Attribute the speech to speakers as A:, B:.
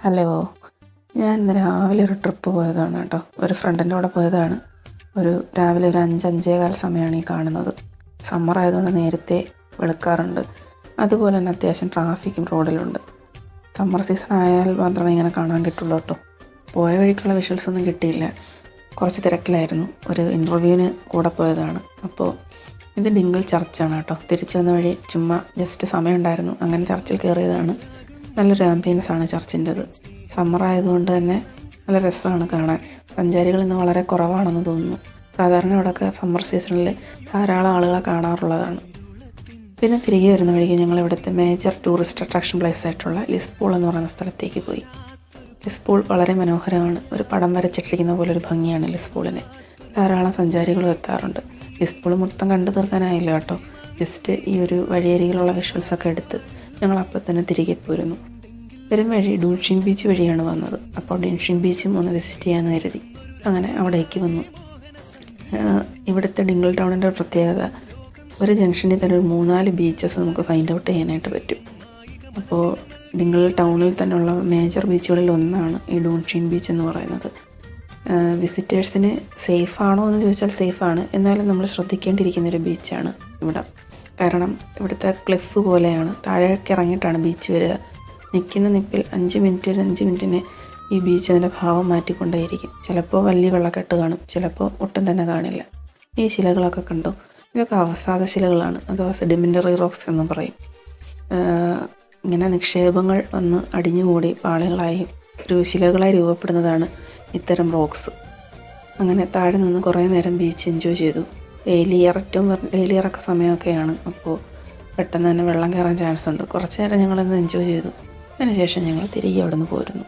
A: Hello, ഞാൻ ഇന്ന് രാവിലെ ഒരു ട്രിപ്പ് പോയതാണ് കേട്ടോ. ഒരു ഫ്രണ്ടിൻ്റെ കൂടെ പോയതാണ്. രാവിലെ ഒരു 5-5:15 സമയമാണ് ഈ കാണുന്നത്. സമ്മർ ആയതുകൊണ്ട് നേരത്തെ വെളുക്കാറുണ്ട്. അതുപോലെ തന്നെ അത്യാവശ്യം ട്രാഫിക്കും റോഡിലുണ്ട്. സമ്മർ സീസൺ ആയാൽ മാത്രമേ ഇങ്ങനെ കാണാൻ കിട്ടുള്ളൂ കേട്ടോ. പോയ വഴിക്കുള്ള വിഷ്വൽസ് ഒന്നും കിട്ടിയില്ല, കുറച്ച് തിരക്കിലായിരുന്നു. ഒരു ഇൻ്റർവ്യൂവിന് കൂടെ പോയതാണ്. അപ്പോൾ ഇത് ഡിംഗിൾ ചർച്ചാണ് കേട്ടോ. തിരിച്ചു വന്ന വഴി ചുമ്മാ ജസ്റ്റ് സമയം ഉണ്ടായിരുന്നു, അങ്ങനെ ചർച്ചിൽ കയറിയതാണ്. നല്ലൊരു ആംബിയൻസ് ആണ് ചർച്ചിൻ്റെത്. സമ്മർ ആയതുകൊണ്ട് തന്നെ നല്ല രസമാണ് കാണാൻ. സഞ്ചാരികൾ ഇന്ന് വളരെ കുറവാണെന്ന് തോന്നുന്നു. സാധാരണ ഇവിടെയൊക്കെ സമ്മർ സീസണിൽ ധാരാളം ആളുകളെ കാണാറുള്ളതാണ്. പിന്നെ തിരികെ വരുന്ന വഴിക്ക് ഞങ്ങൾ ഇവിടുത്തെ മേജർ ടൂറിസ്റ്റ് അട്രാക്ഷൻ പ്ലേസ് ആയിട്ടുള്ള ലിസ്ബോൾ എന്ന് പറയുന്ന സ്ഥലത്തേക്ക് പോയി. ലിസ്ബോൾ വളരെ മനോഹരമാണ്. ഒരു പടം വരച്ചിട്ടിരിക്കുന്ന പോലെ ഒരു ഭംഗിയാണ് ലിസ്ബോളിന്. ധാരാളം സഞ്ചാരികളും എത്താറുണ്ട്. ലിസ്ബോൾ മൊത്തം കണ്ടു തീർക്കാനായില്ല കേട്ടോ. ജസ്റ്റ് ഈ ഒരു വഴിയരികിലുള്ള വിഷ്വൽസൊക്കെ എടുത്ത് ഞങ്ങൾ അപ്പോൾ തന്നെ തിരികെ പോരുന്നു. വരും വഴി ഡൂൺഷിൻ ബീച്ച് വഴിയാണ് വന്നത്. അപ്പോൾ ഡൂൺഷിൻ ബീച്ചും ഒന്ന് വിസിറ്റ് ചെയ്യാമെന്ന് കരുതി അങ്ങനെ അവിടേക്ക് വന്നു. ഇവിടുത്തെ ഡിംഗിൾ ടൗണിൻ്റെ പ്രത്യേകത, ഒരു ജംഗ്ഷനിൽ തന്നെ ഒരു 3-4 ബീച്ചസ് നമുക്ക് ഫൈൻഡ് ഔട്ട് ചെയ്യാനായിട്ട് പറ്റും. അപ്പോൾ ഡിംഗിൾ ടൗണിൽ തന്നെയുള്ള മേജർ ബീച്ചുകളിൽ ഒന്നാണ് ഈ ഡൂൺഷിൻ ബീച്ച് എന്ന് പറയുന്നത്. വിസിറ്റേഴ്സിന് സേഫ് ആണോ എന്ന് ചോദിച്ചാൽ സേഫാണ്. എന്നാലും നമ്മൾ ശ്രദ്ധിക്കേണ്ടിയിരിക്കുന്നൊരു ബീച്ചാണ് ഇവിടെ. കാരണം ഇവിടുത്തെ ക്ലിഫ് പോലെയാണ്, താഴേക്ക് ഇറങ്ങിയിട്ടാണ് ബീച്ച് വരിക. നിൽക്കുന്ന നിപ്പിൽ 5 മിനിറ്റിന് ഈ ബീച്ച് അതിൻ്റെ ഭാവം മാറ്റിക്കൊണ്ടേയിരിക്കും. ചിലപ്പോൾ വലിയ വെള്ളക്കെട്ട് കാണും, ചിലപ്പോൾ ഒട്ടും തന്നെ കാണില്ല. ഈ ശിലകളൊക്കെ കണ്ടോ, ഇതൊക്കെ അവസാദ ശിലകളാണ്, അഥവാ സെഡിമെൻ്ററി റോക്സ് എന്ന് പറയും. ഇങ്ങനെ നിക്ഷേപങ്ങൾ വന്ന് അടിഞ്ഞുകൂടി പാളികളായി ശിലകളായി രൂപപ്പെടുന്നതാണ് ഇത്തരം റോക്സ്. അങ്ങനെ താഴെ നിന്ന് കുറേ നേരം ബീച്ച് എൻജോയ് ചെയ്തു. വേലിയിറക്ക സമയമൊക്കെയാണ്, അപ്പോൾ പെട്ടെന്ന് തന്നെ വെള്ളം കയറാൻ ചാൻസ് ഉണ്ട്. കുറച്ച് നേരം ഞങ്ങളൊന്ന് എൻജോയ് ചെയ്തു. അതിനുശേഷം ഞങ്ങൾ തിരികെ അവിടെ നിന്ന് പോരുന്നു.